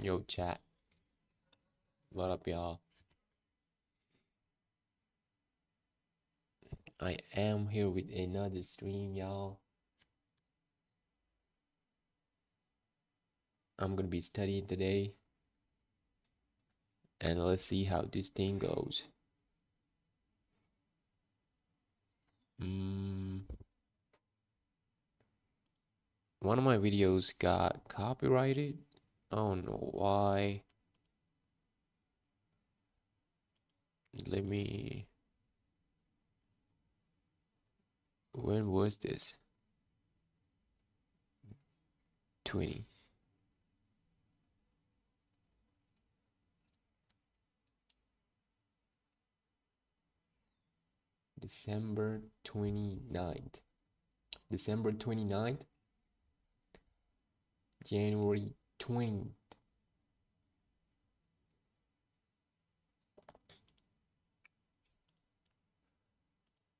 Yo, chat. What up, y'all? I am here with another stream, y'all. I'm gonna be studying today. And let's see how this thing goes. One of my videos got copyrighted. I don't know why. Let me... When was this? 20. December 29th. December 29th. January 20th.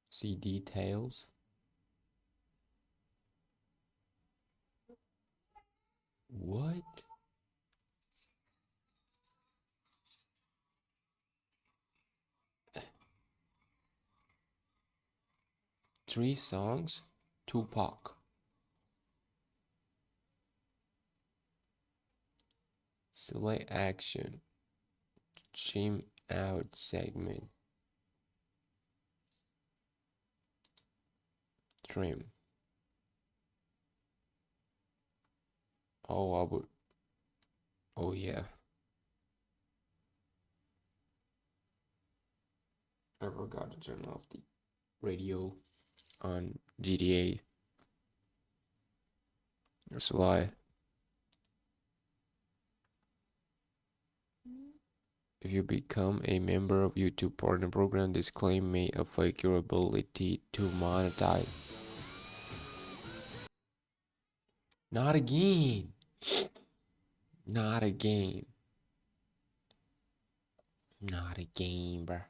See details. What? Three songs? Tupac. Select action. Trim out segment. Trim. Oh, I would. Oh, yeah. I forgot to turn off the radio on GTA. That's why. If you become a member of YouTube Partner Program, this claim may affect your ability to monetize. Not again. Not again. Not again, bruh.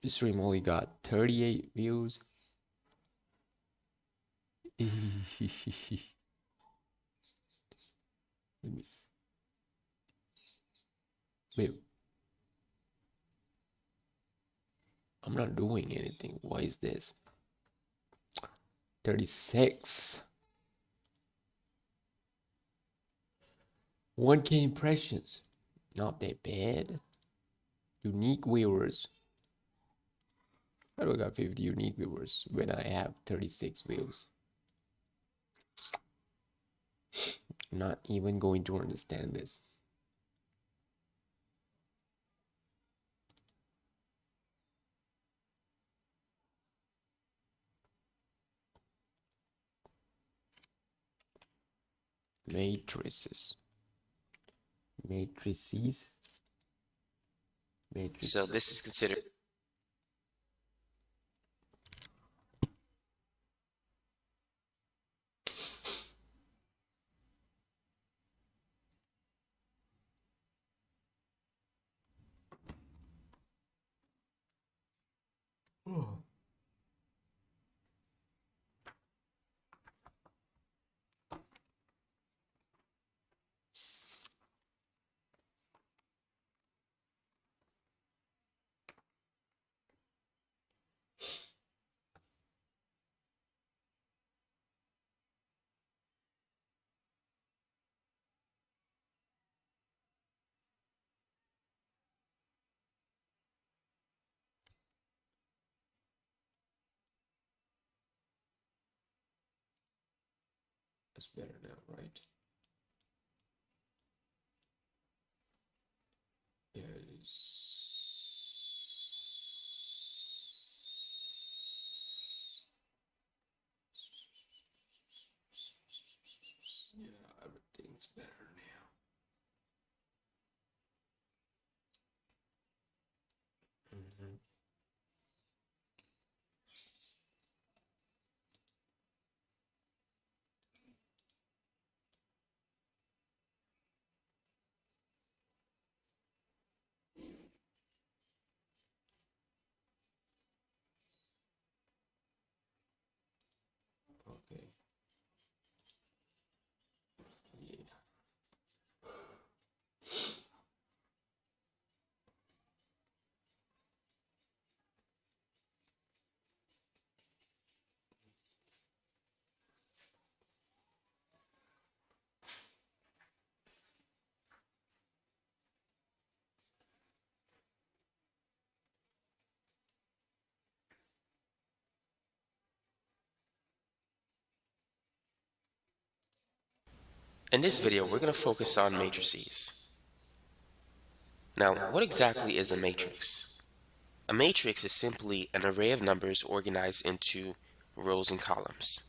This stream only got 38 views. Let me... Wait. I'm not doing anything. Why is this? 36. 1K impressions. Not that bad. Unique viewers. How do I got 50 unique viewers when I have 36 views? I'm not even going to understand this. Matrices. Matrices. Matrices. So this is considered. Oh. That's better now, right? Yes. better now. Mm-hmm. Okay. Yeah. In this video, we're going to focus on matrices. Now, what exactly is a matrix? A matrix is simply an array of numbers organized into rows and columns.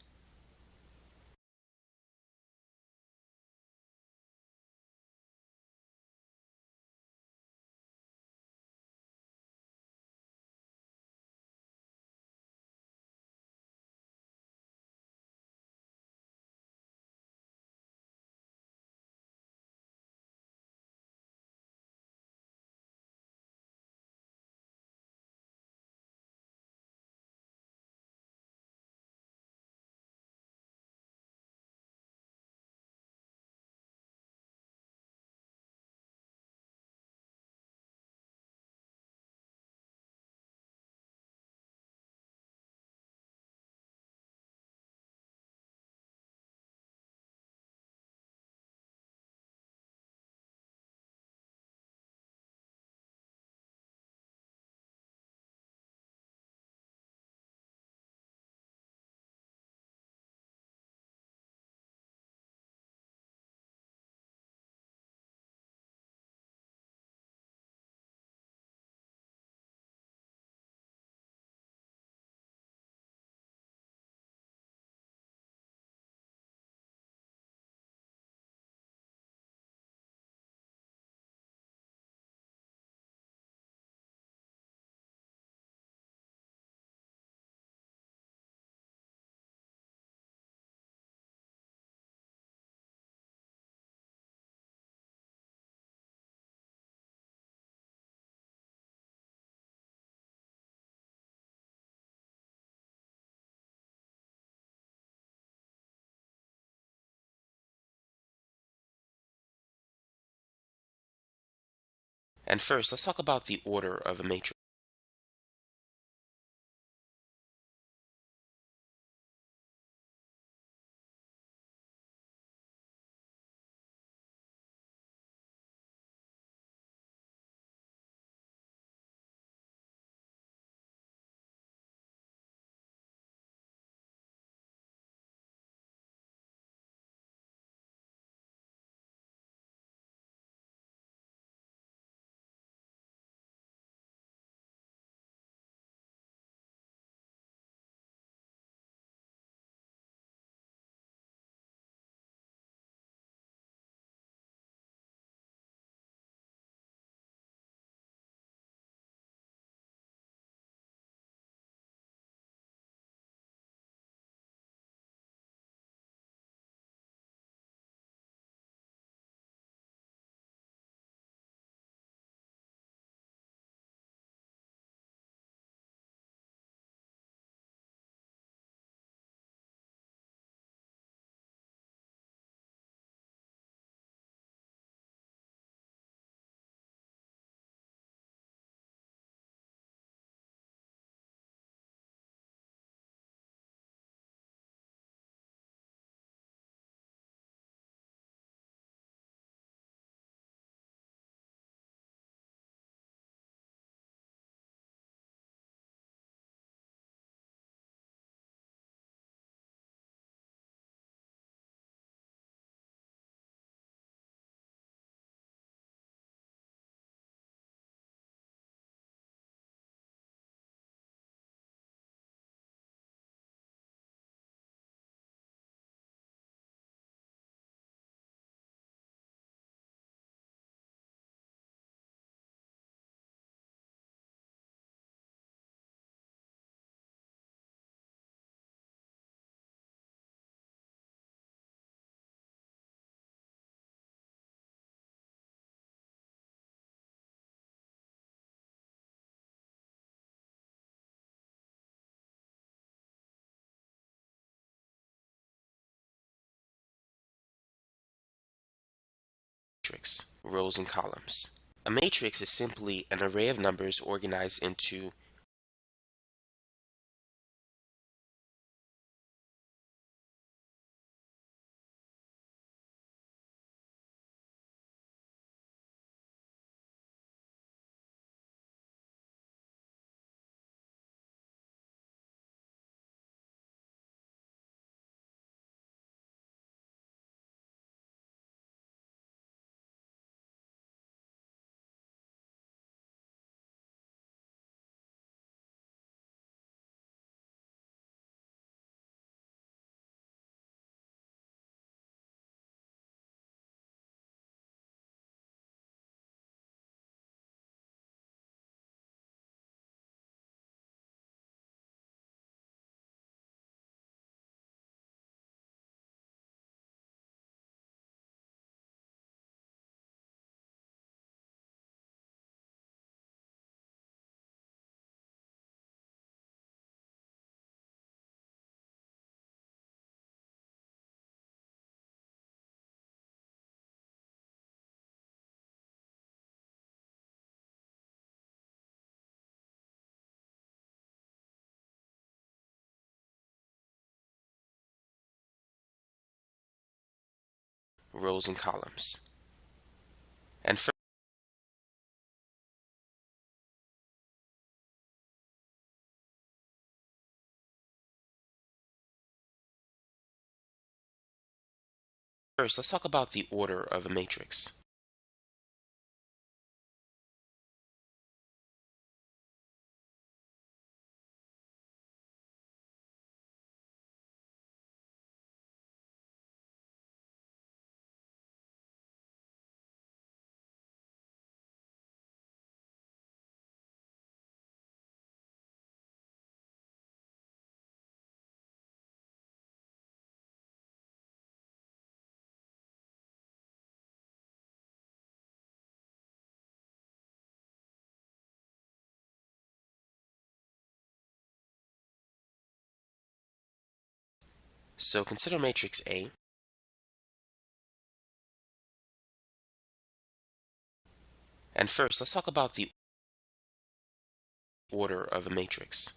And first, let's talk about the order of a matrix. matrix, rows and columns. A matrix is simply an array of numbers organized into rows and columns. And first, let's talk about the order of a matrix. So consider matrix A. And first, let's talk about the order of a matrix.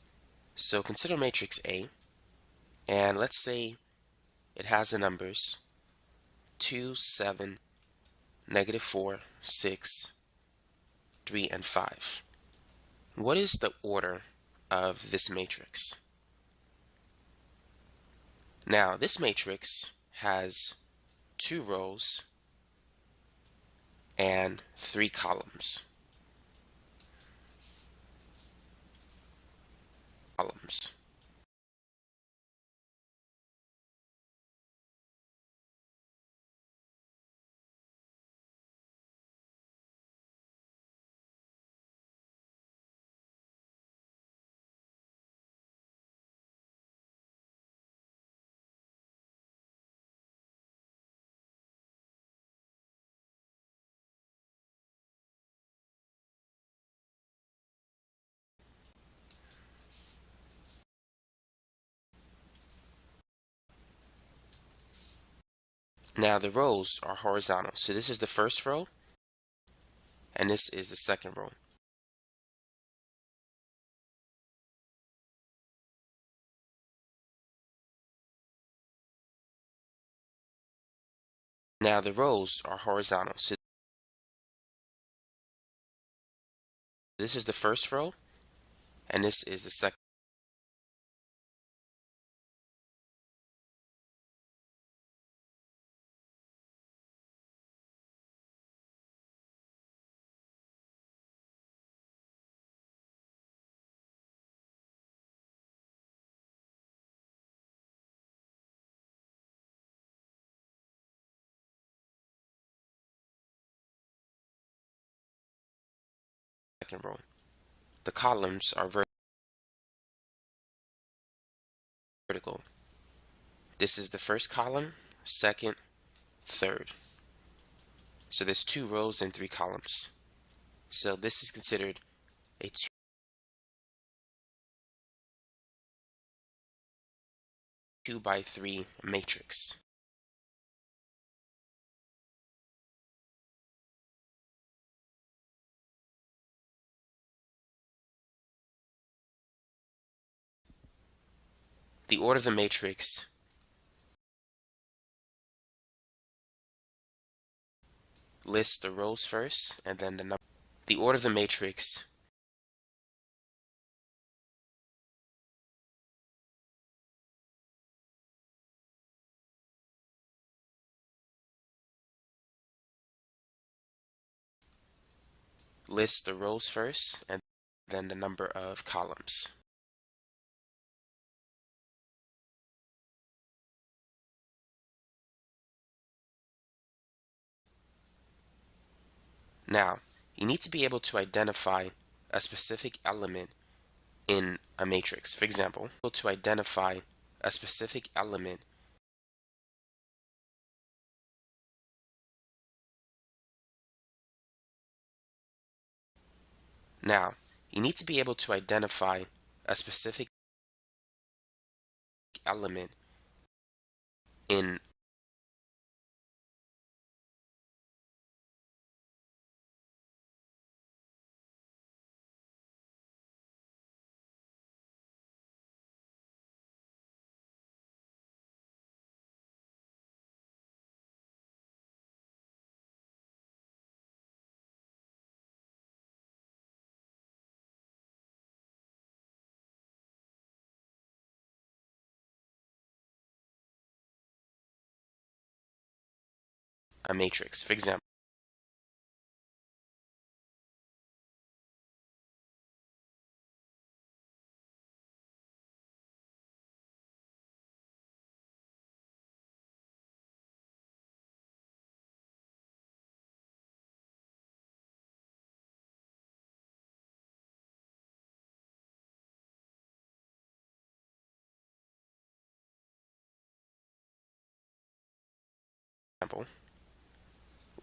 So consider matrix A, and let's say it has the numbers 2, 7, -4, 6, 3, and 5. What is the order of this matrix? Now, this matrix has 2 rows and 3 columns. Now, the rows are horizontal. So this is the first row, and this is the second row. Now, the rows are horizontal. So this is the first row, and this is the second. Row. The columns are vertical. This is the first column, second, third. So there's 2 rows and 3 columns. So this is considered a 2 by 3 matrix. The order of the matrix lists the rows first and then the number. The order of the matrix lists the rows first and then the number of columns. Now, you need to be able to identify a specific element in a matrix. For example, to identify a specific element Now, you need to be able to identify a specific element in a matrix. For example,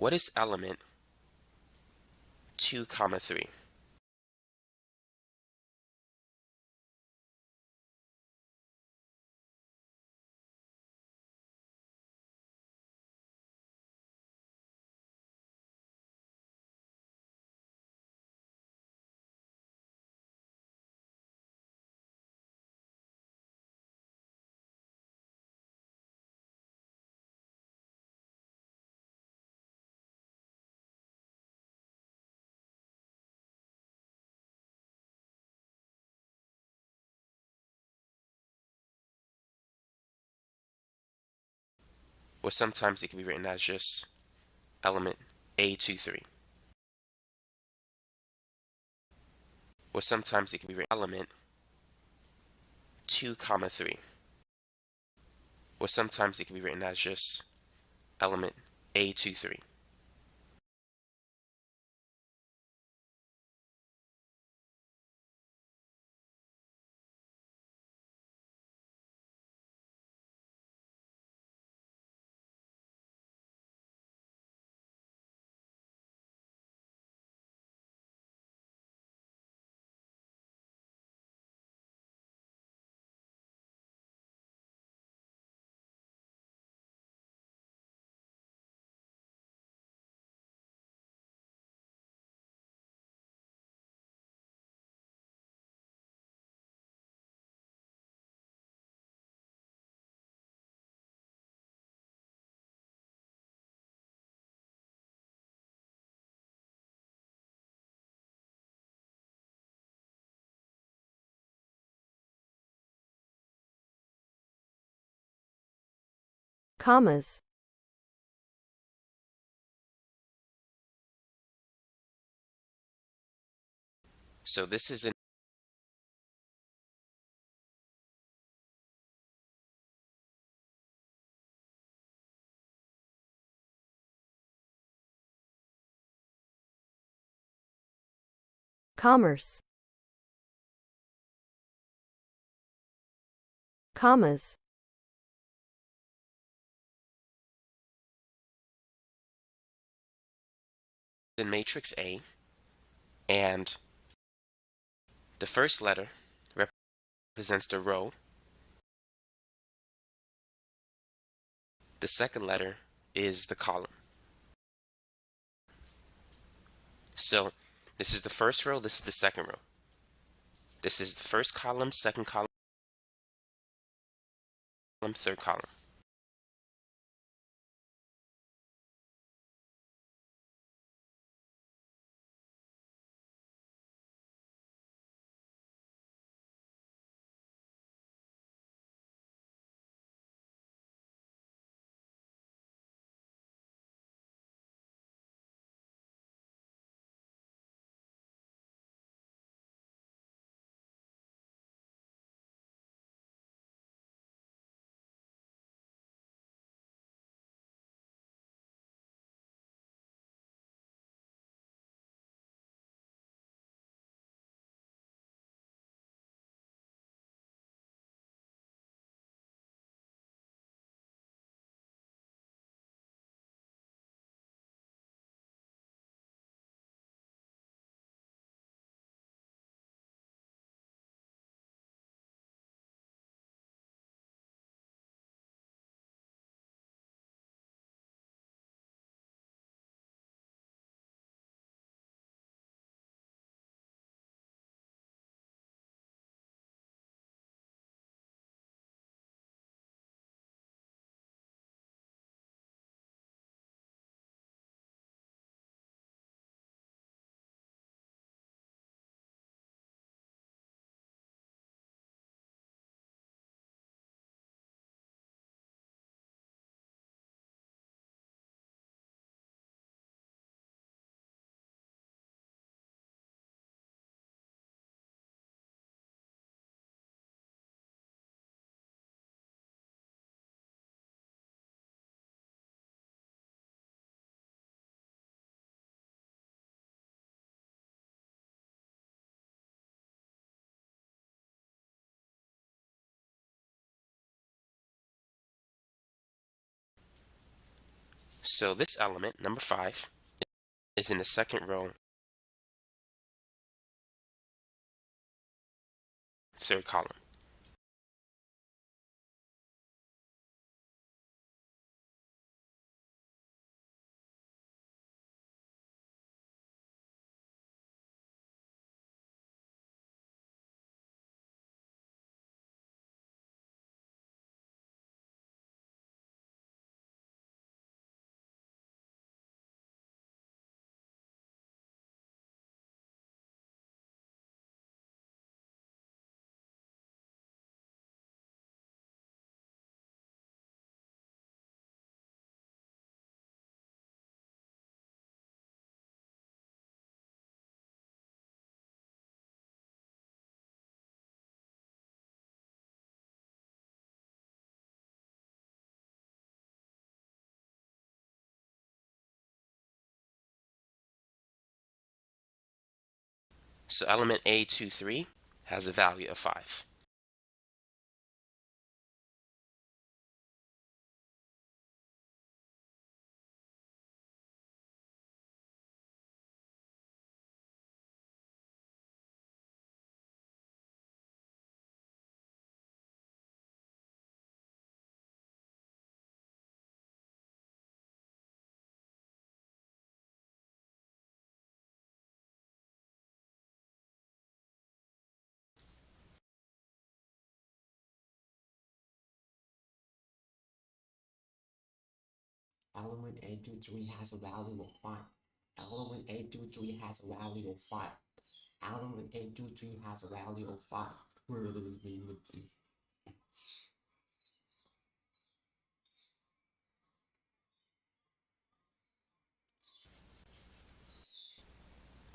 what is element 2, 3? Or sometimes it can be written as just element A23. Or sometimes it can be written element 2, 3. Or sometimes it can be written as just element A23. Commas. So this is an Commerce. Commas. in matrix A, and the first letter represents the row. The second letter is the column. So this is the first row, this is the second row. This is the first column, second column, third column. So this element, number 5, is in the second row, third column. So element A23 has a value of 5. Element 823 has a value of 5. Element 823 has a value of 5. Element 823 has a value of 5.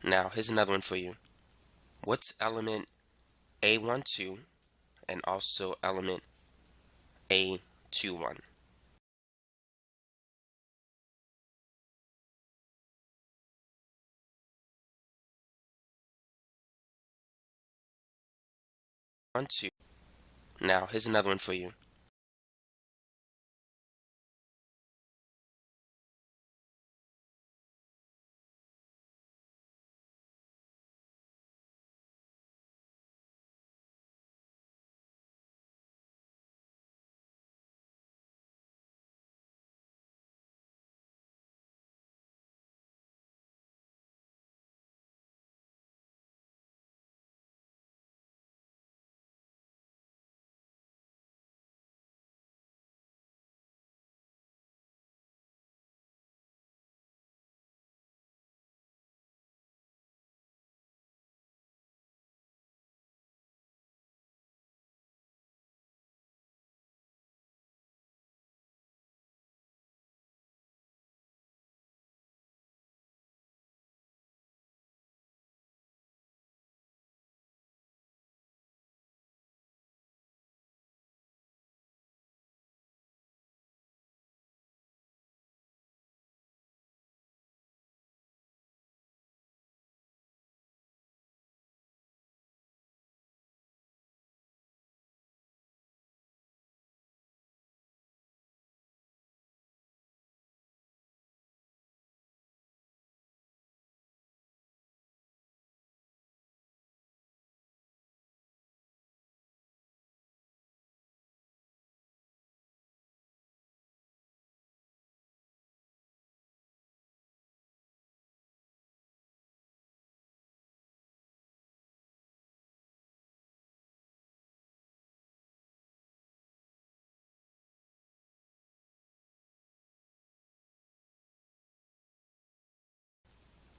Now, here's another one for you. What's element A12 and also element A21? Now, here's another one for you.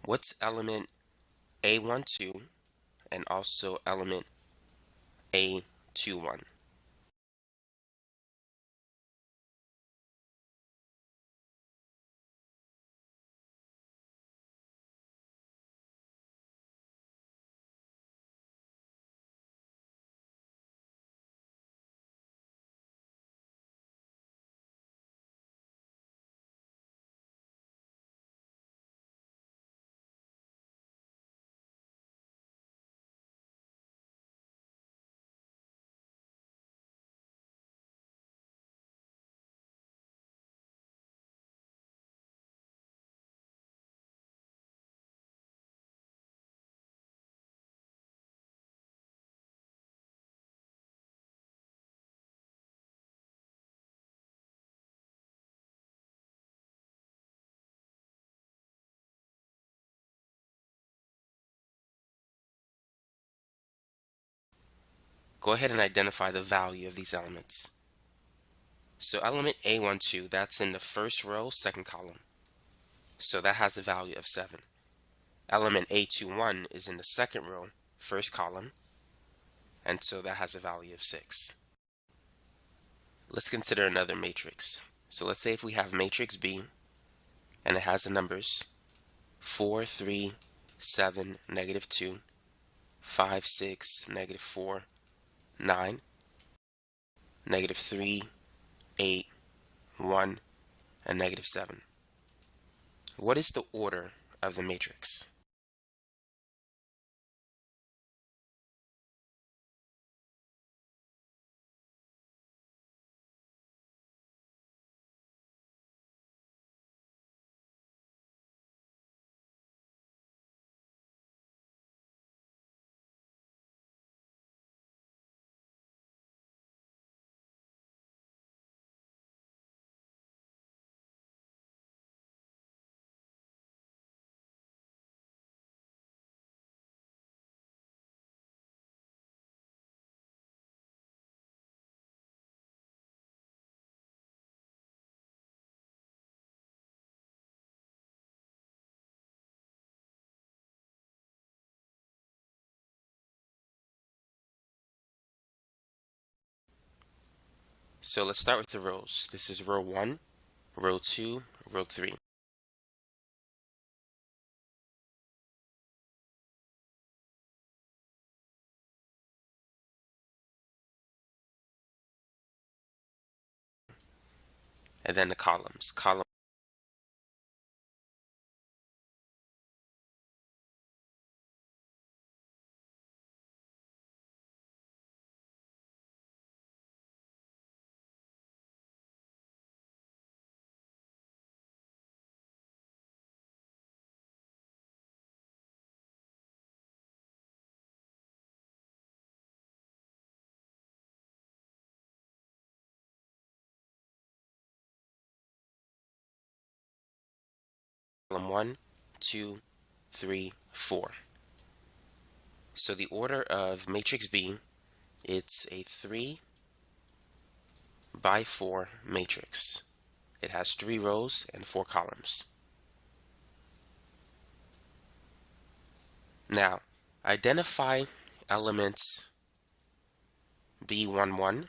What's element A12 and also element A21? Go ahead and identify the value of these elements. So element A12, that's in the first row, second column. So that has a value of 7. Element A21 is in the second row, first column, and so that has a value of 6. Let's consider another matrix. So let's say if we have matrix B, and it has the numbers 4, 3, 7, -2, 5, 6, -4, 9, -3, 8, 1, and -7. What is the order of the matrix? So let's start with the rows. This is row 1, row 2, row 3. And then the columns. Column column 1, 2, 3, 4. So the order of matrix B, it's a 3 by 4 matrix. It has 3 rows and 4 columns. Now, identify elements B11,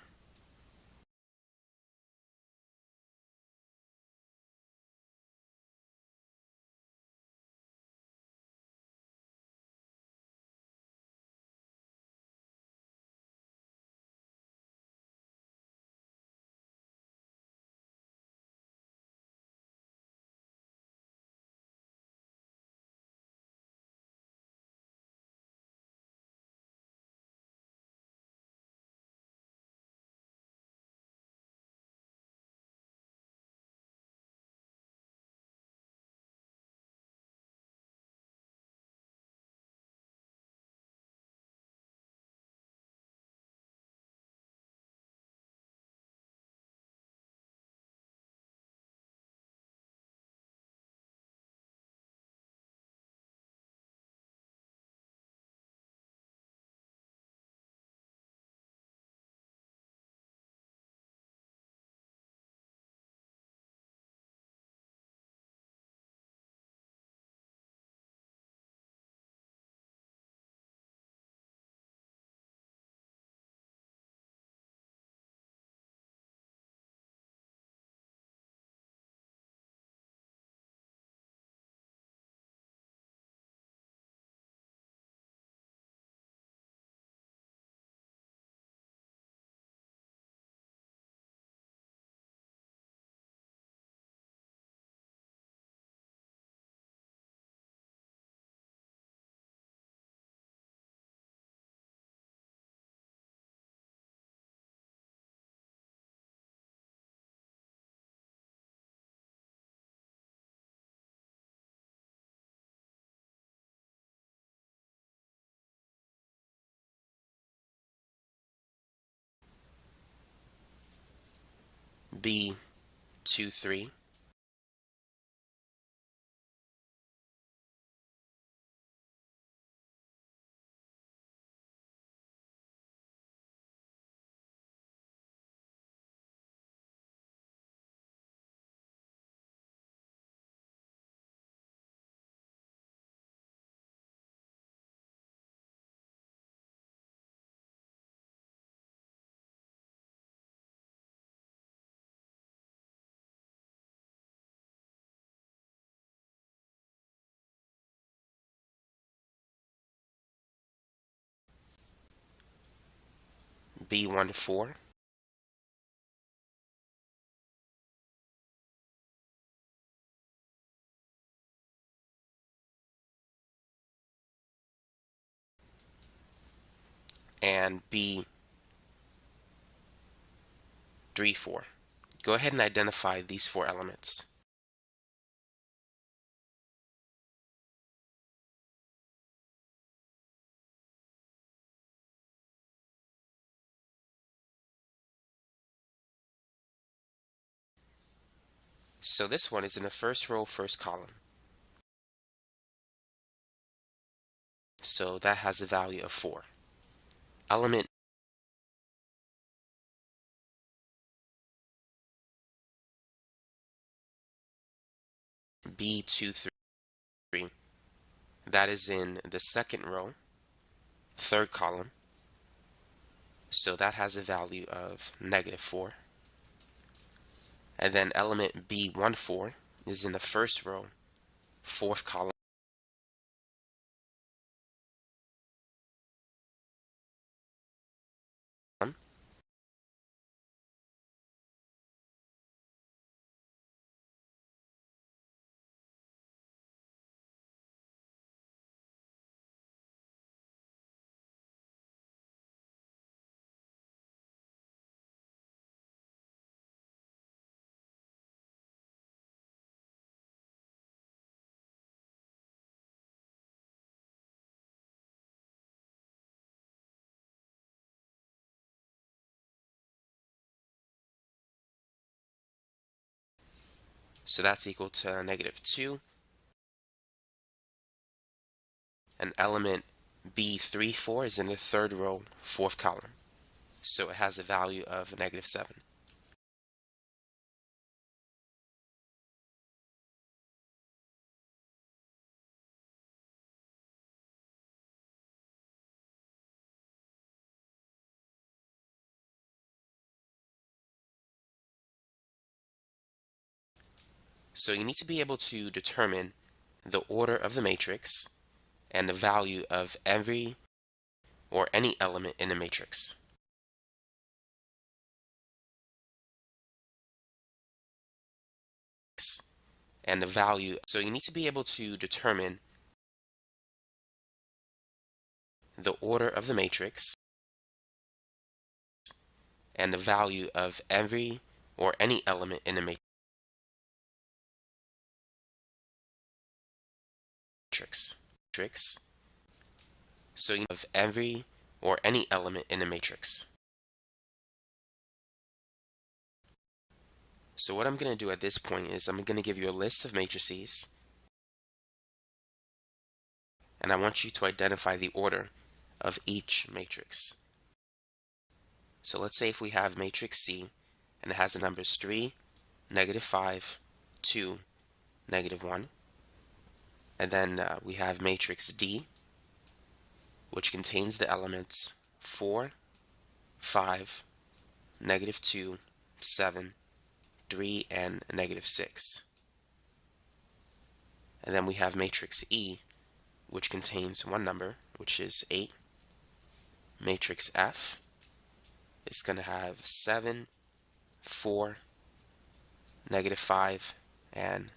B 2 3, B 1 4, and B 3 4. Go ahead and identify these four elements. So this one is in the first row, first column. So that has a value of 4. Element B 2 3, that is in the second row, third column. So that has a value of -4. And then element B 1 4 is in the first row, fourth column. So that's equal to -2. And element B 3 4 is in the third row, fourth column. So it has a value of -7. So you need to be able to determine the order of the matrix and the value of every or any element in the matrix. And the value, so you need to be able to determine the order of the matrix and the value of every or any element in the matrix. So you of every or any element in the matrix. So what I'm going to do at this point is I'm going to give you a list of matrices, and I want you to identify the order of each matrix. So let's say if we have matrix C and it has the numbers 3, -5, 2, -1, and then we have matrix D, which contains the elements 4, 5, -2, 7, 3, and -6. And then we have matrix E, which contains one number, which is 8. Matrix F is going to have 7, 4, -5, and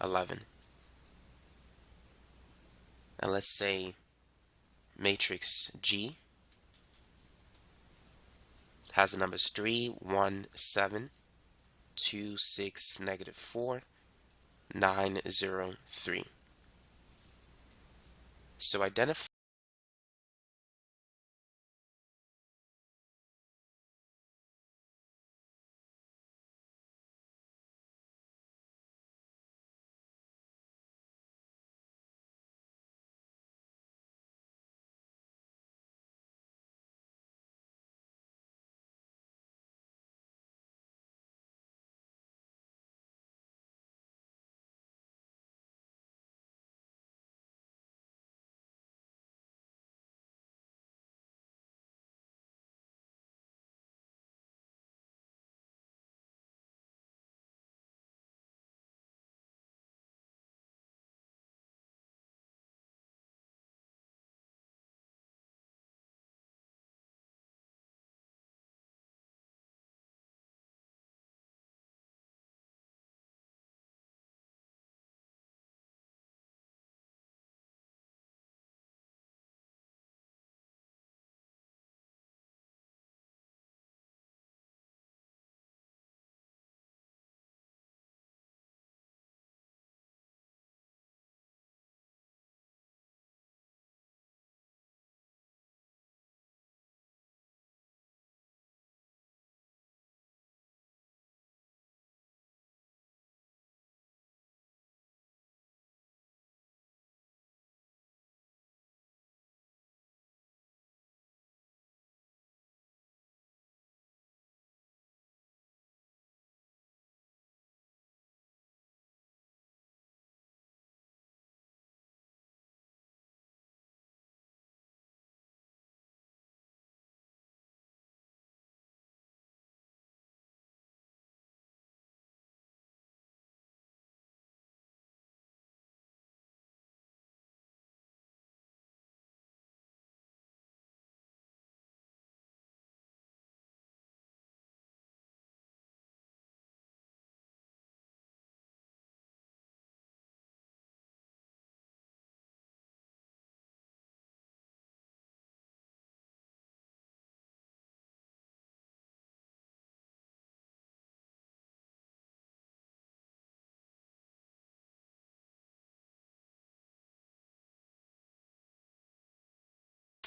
11. And let's say matrix G has the numbers 3, 1, 7, 2, 6, -4, 9, 0, 3. So identify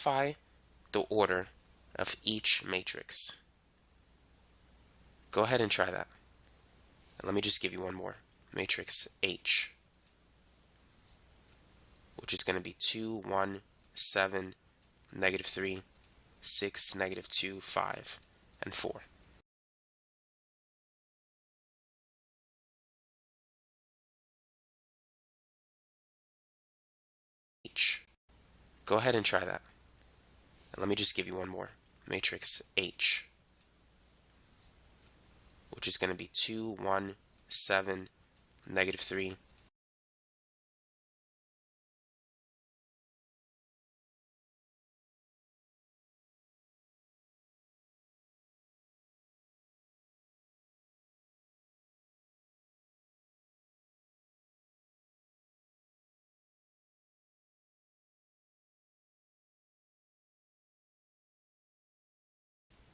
Identify the order of each matrix. Go ahead and try that. And let me just give you one more. Matrix H, which is going to be 2, 1, 7, -3, 6, -2, 5, and 4. H. Go ahead and try that. And let me just give you one more. Matrix H, which is going to be 2, 1, 7, -3,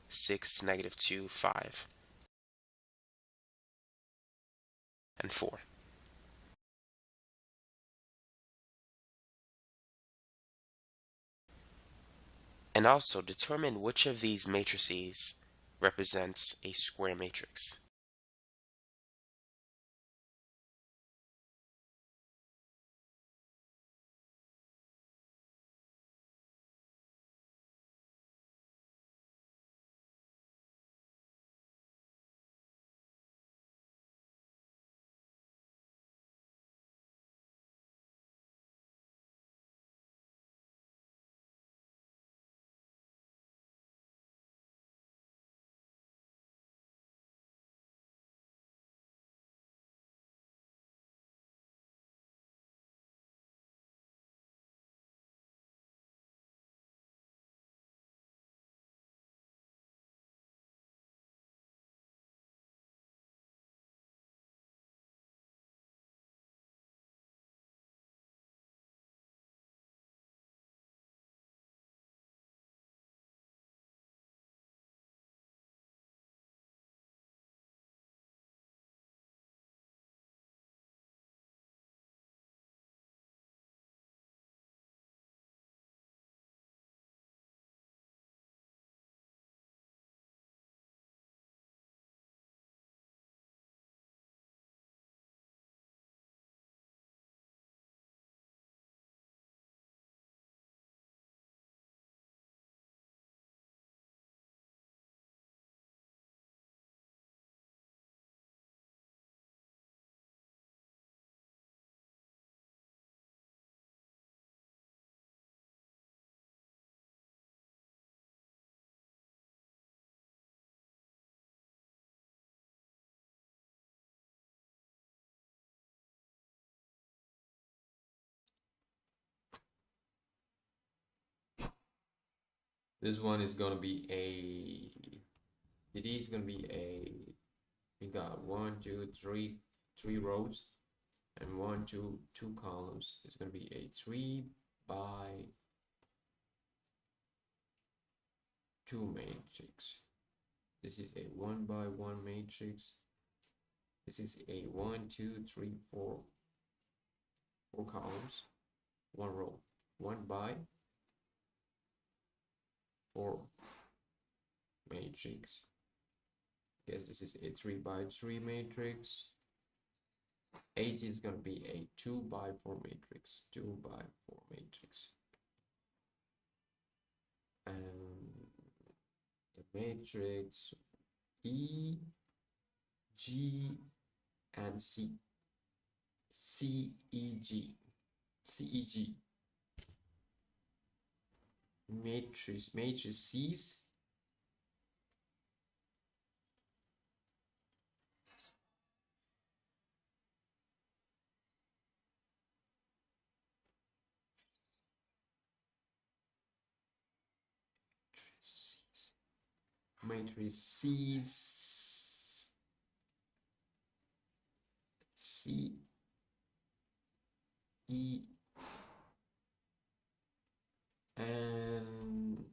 -6, -2, 5, and 4. And also determine which of these matrices represents a square matrix. This one is gonna be it is gonna be we got 1, 2, 3 rows and 1, 2, 2 columns. It's gonna be a 3 by 2 matrix. This is a 1 by 1 matrix. This is a 1, 2, 3, 4 columns, 1 row, 1 by 4 matrix. Yes, this is a 3 by 3 matrix. 8 is going to be a 2 by 4 matrix. 2 by 4 matrix. And the matrix E, G, and C. C, E, G. C, E, G. Matrices matrices C, E, and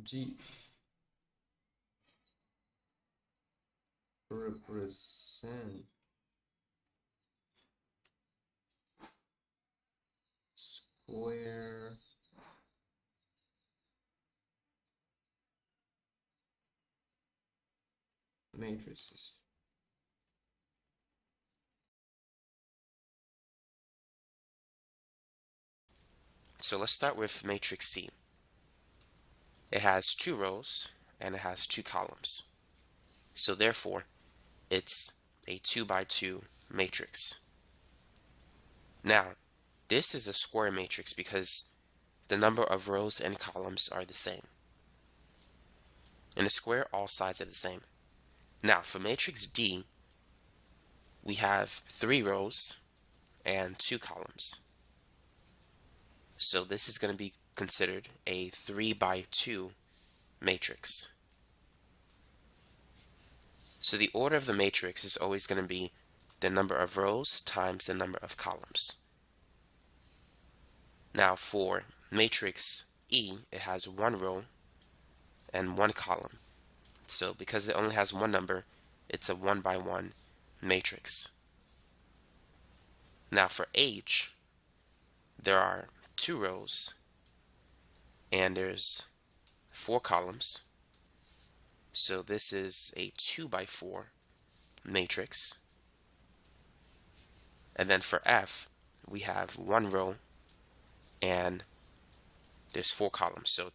G represent square matrices. So let's start with matrix C. It has 2 rows and it has 2 columns. So therefore, it's a 2 by 2 matrix. Now, this is a square matrix because the number of rows and columns are the same. In a square, all sides are the same. Now, for matrix D, we have 3 rows and 2 columns. So this is going to be considered a 3 by 2 matrix. So the order of the matrix is always going to be the number of rows times the number of columns. Now for matrix E, it has 1 row and 1 column. So because it only has one number, it's a 1 by 1 matrix. Now for H, there are 2 rows and there's 4 columns. So this is a 2 by 4 matrix. And then for F, we have 1 row and there's 4 columns. So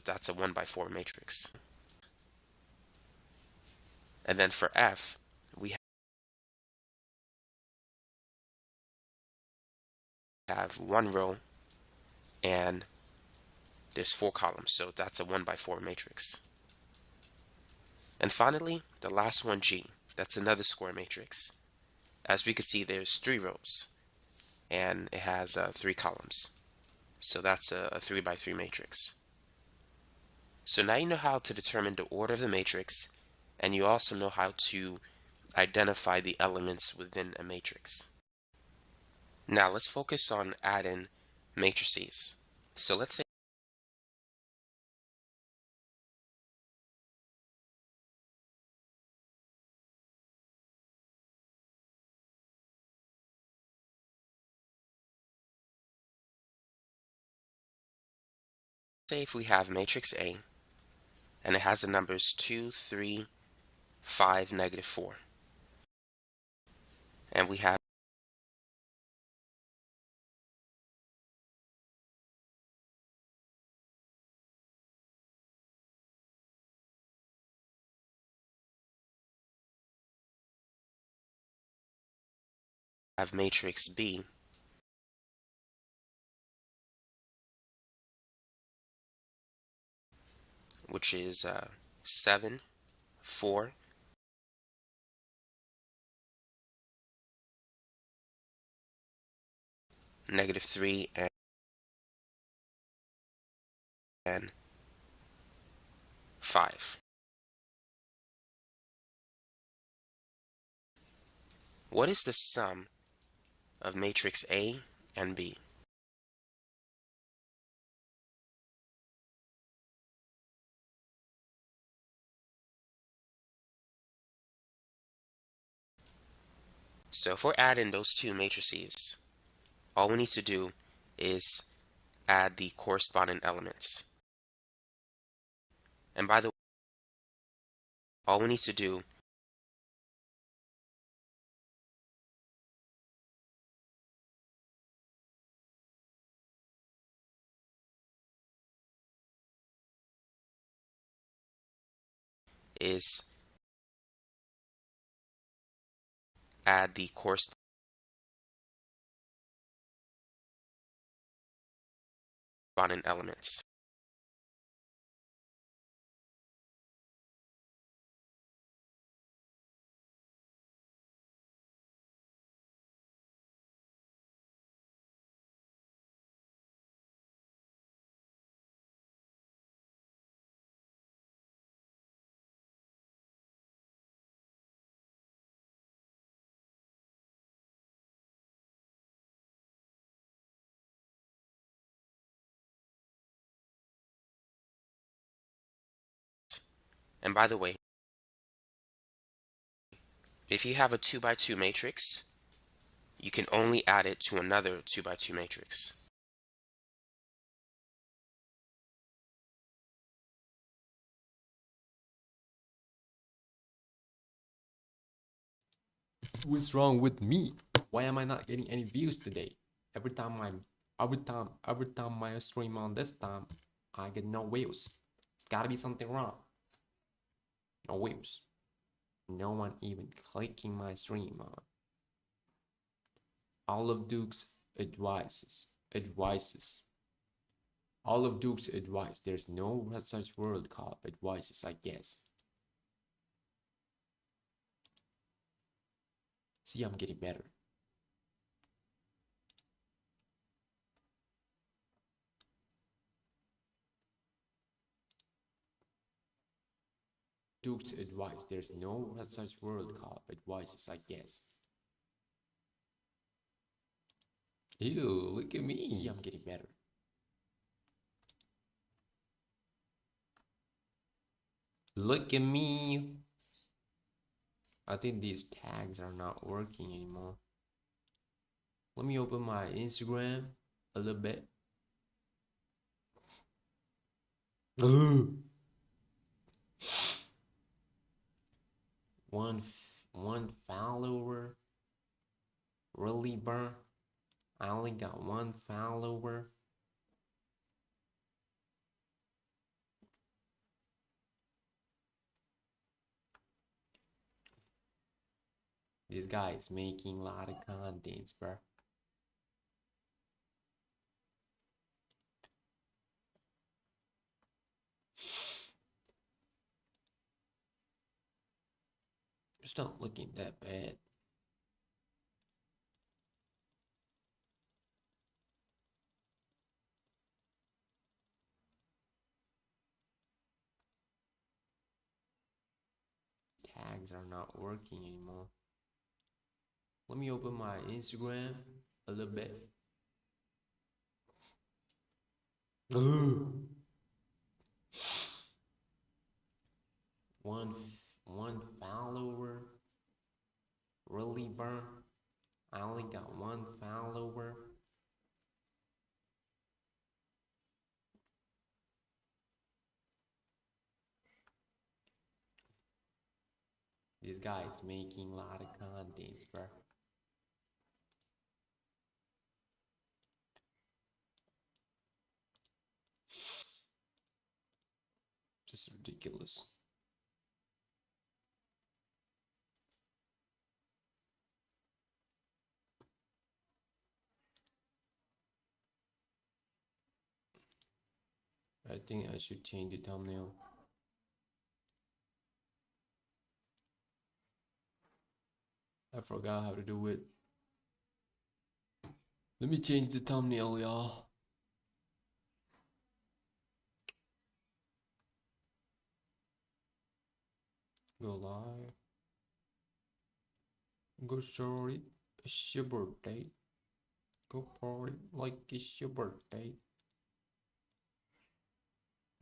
that's a 1 by 4 matrix. And then for F, we have 1 row and there's 4 columns. So that's a 1 by 4 matrix. And finally, the last one, G, that's another square matrix. As we can see, there's 3 rows and it has 3 columns. So that's a 3 by 3 matrix. So now you know how to determine the order of the matrix, and you also know how to identify the elements within a matrix. Now let's focus on adding matrices. So let's say if we have matrix A and it has the numbers 2, 3, 5, negative 4. And we have matrix B, which is 7, 4, negative 3, and 5. What is the sum of matrix A and B? So if we're adding those two matrices, all we need to do is add the corresponding elements. And by the way, all we need to do is add the corresponding elements. And by the way, if you have a 2 by 2 matrix, you can only add it to another 2 by 2 matrix. What's wrong with me? Why am I not getting any views today? Every time I stream on this time, I get no views. Gotta be something wrong. No views. No one even clicking my stream on. All of Duke's advices. All of Duke's advice. There's no such word called advices, I guess. See, I'm getting better. Duke's advice. There's no such word called advices, I guess. Ew, look at me. See, I'm getting better. Look at me. I think these tags are not working anymore. Let me open my Instagram a little bit. one follower. Really, bro? I only got one follower. This guy is making a lot of contents, bro. It's not looking that bad. Tags are not working anymore. Let me open my Instagram a little bit. one follower. Really, bro? I only got one follower. This guy is making a lot of contents, bro. Just ridiculous. I think I should change the thumbnail. I forgot how to do it. Let me change the thumbnail, y'all. Go live. Go sorry. It's your birthday. Go party like it's your birthday.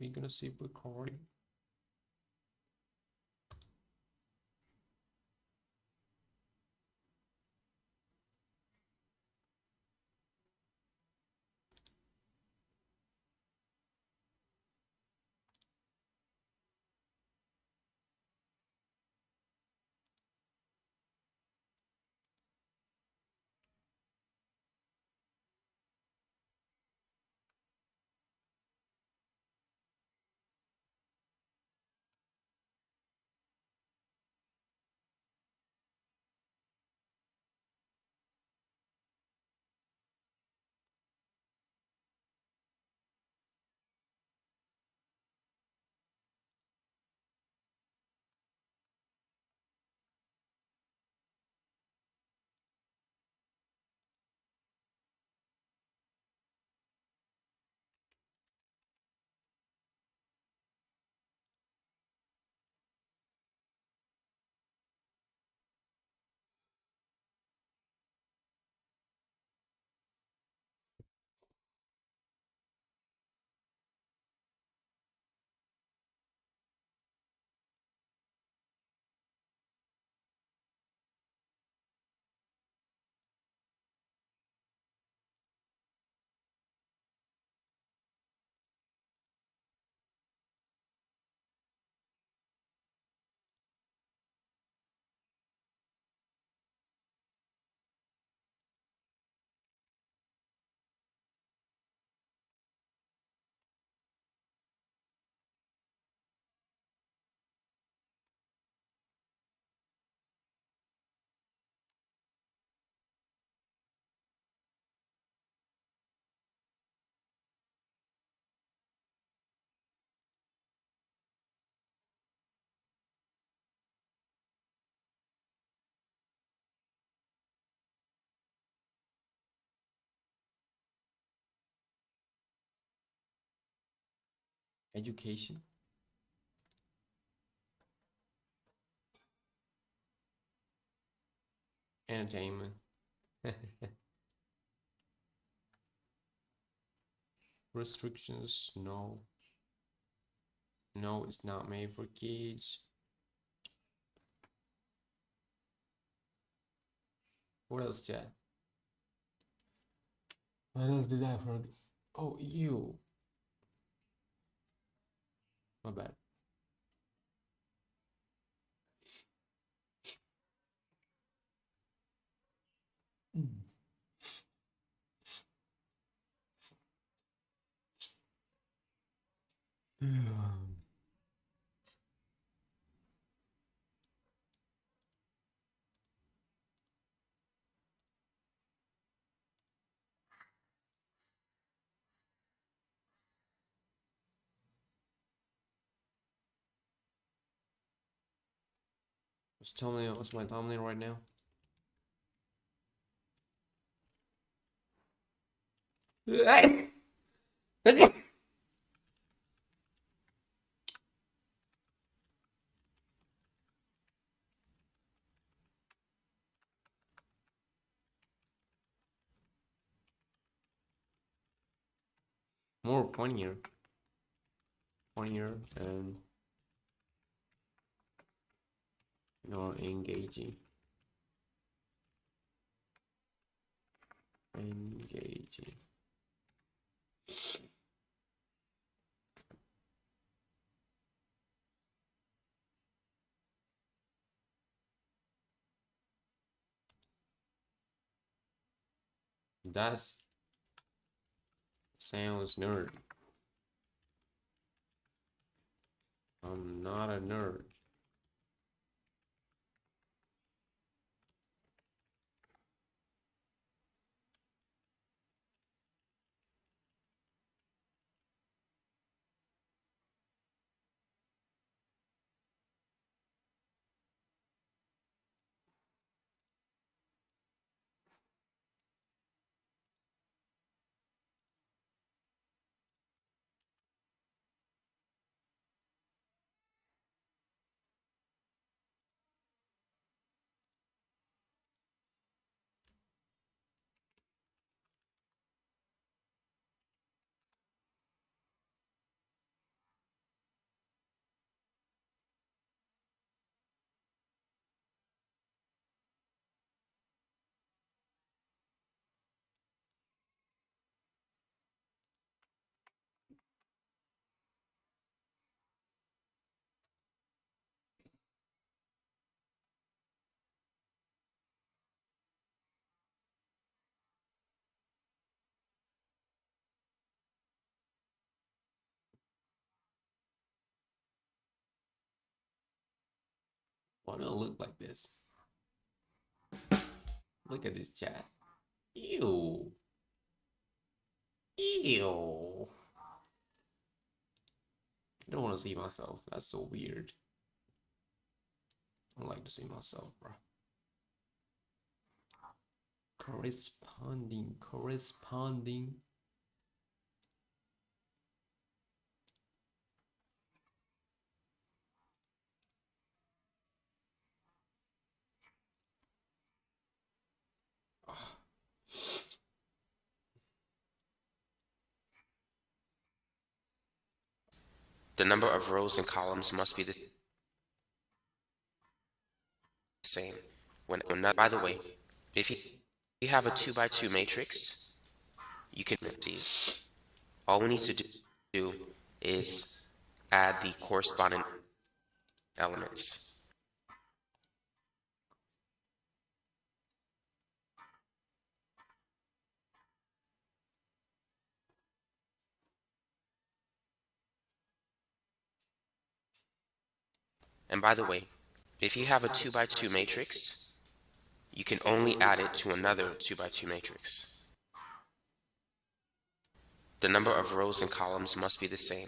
We gonna see Bacardi. education, entertainment, restrictions, no. No, it's not made for kids. What else, chat? What else did I forget? Oh, you. My bad. Mm. What's my thumbnail right now? More funnier, and more engaging. Engaging. That sounds nerd. I'm not a nerd. Why do I look like this? Look at this chat. Ew. Ew. I don't want to see myself. That's so weird. I don't like to see myself, bro. Corresponding. The number of rows and columns must be the same. By the way, if you have a 2 by 2 matrix, you can these. All we need to do is add the corresponding elements. And by the way, if you have a 2 by 2 matrix, you can only add it to another 2 by 2 matrix. The number of rows and columns must be the same.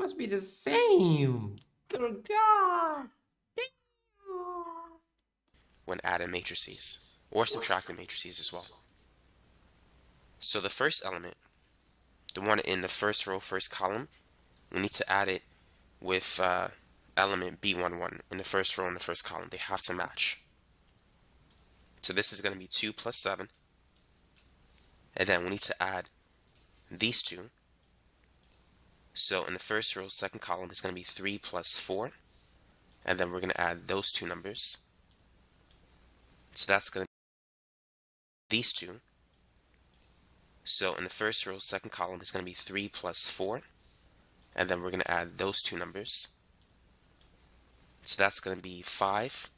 Must be the same. Good God. when adding matrices or subtracting matrices as well. So the first element, the one in the first row, first column, we need to add it with element B11 in the first row in the first column. They have to match. So this is going to be 2 plus 7. And then we need to add these two. So in the first row, second column, it's going to be 3 plus 4. And then we're going to add those two numbers. So that's going to be these two. So in the first row, second column, it's going to be 3 plus 4. And then we're going to add those two numbers. So that's going to be 5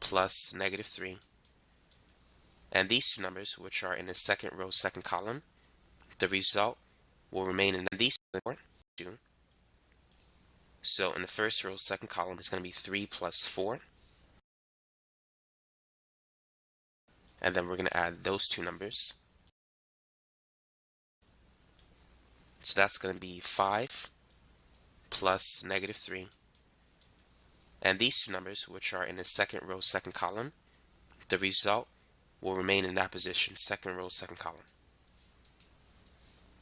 plus negative 3. And these two numbers, which are in the second row, second column, the result will remain in these two. So in the first row, second column, it's going to be 3 plus 4. And then we're going to add those two numbers. So that's going to be 5 plus negative 3. And these two numbers, which are in the second row, second column, the result will remain in that position, second row, second column.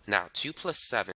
Now, 2 plus 7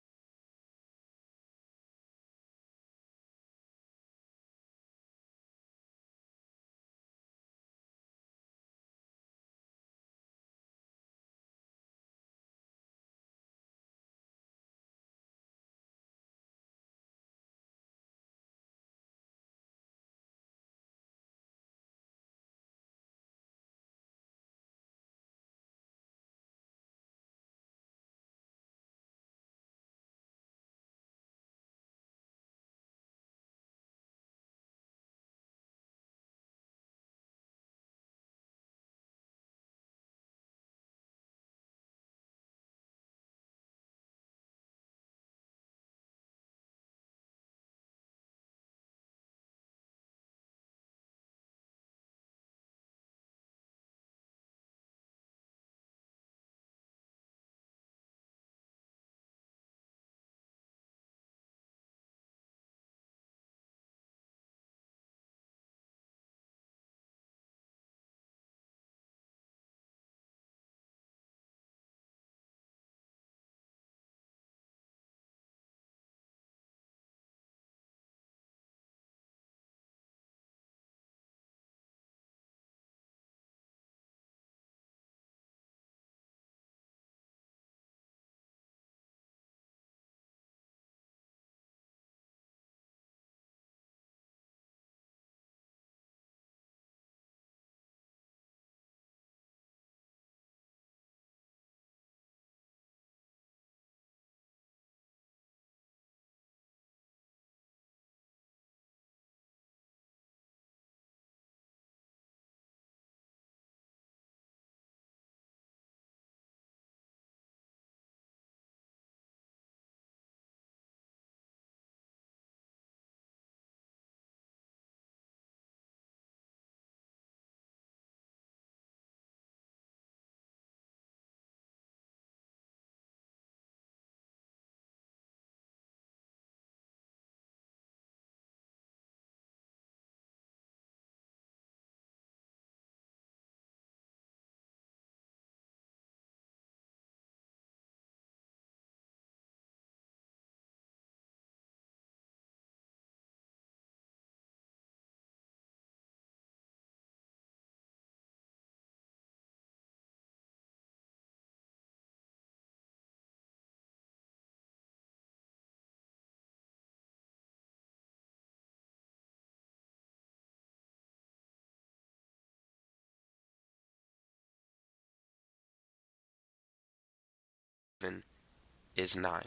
is 9.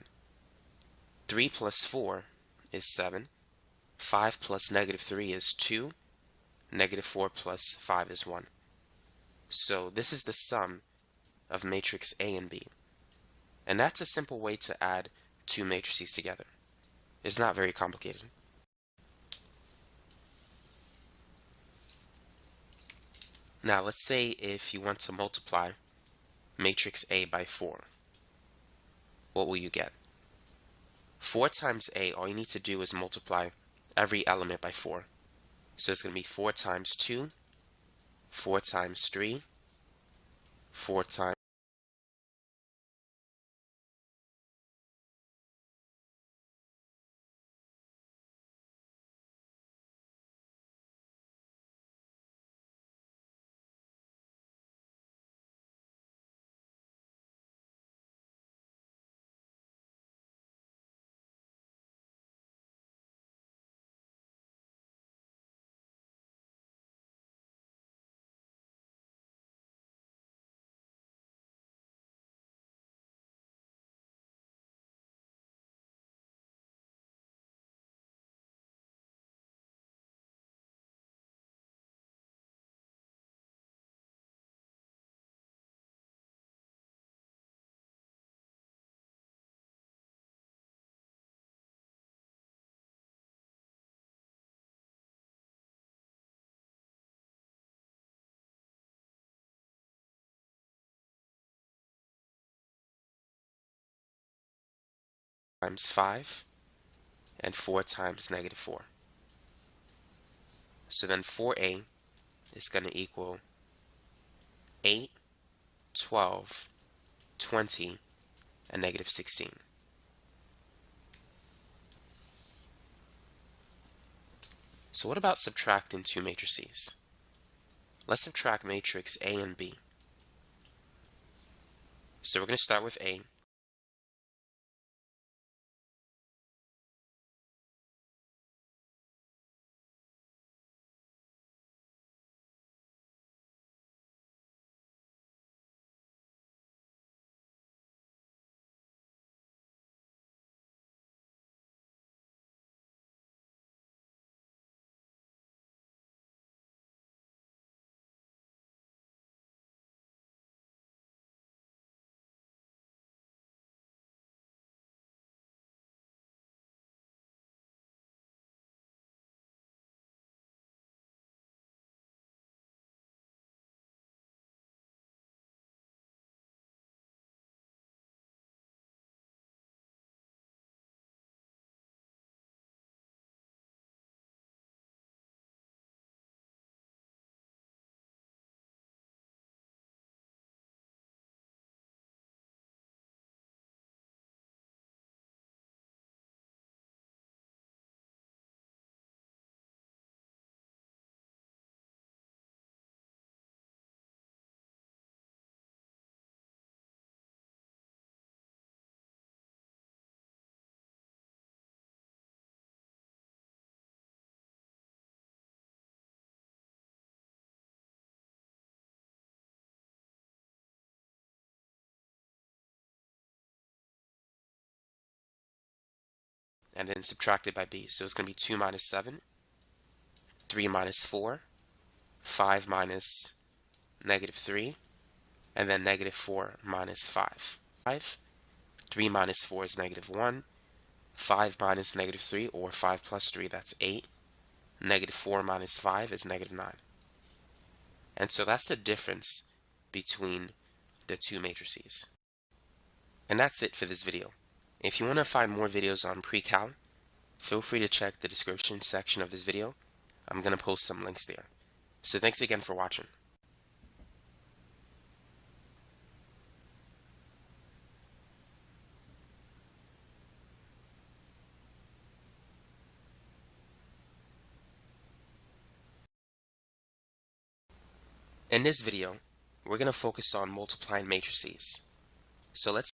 3 plus 4 is 7. 5 plus negative 3 is 2. Negative 4 plus 5 is 1. So this is the sum of matrix A and B. And that's a simple way to add two matrices together. It's not very complicated. Now let's say if you want to multiply matrix A by 4, what will you get? 4 times A, all you need to do is multiply every element by 4. So it's going to be 4 times 2, 4 times 3, 4 times 5, and 4 times negative 4. So then 4A is going to equal 8, 12, 20, and negative 16. So what about subtracting two matrices? Let's subtract matrix A and B. So we're going to start with A. And then subtract it by B. So it's going to be 2 minus 7, 3 minus 4, 5 minus negative 3, and then negative 4 minus 5. 3 minus 4 is negative 1, 5 minus negative 3, or 5 plus 3, that's 8. Negative 4 minus 5 is negative 9. And so that's the difference between the two matrices. And that's it for this video. If you want to find more videos on pre-cal, feel free to check the description section of this video. I'm going to post some links there. So thanks again for watching. In this video, we're going to focus on multiplying matrices. So let's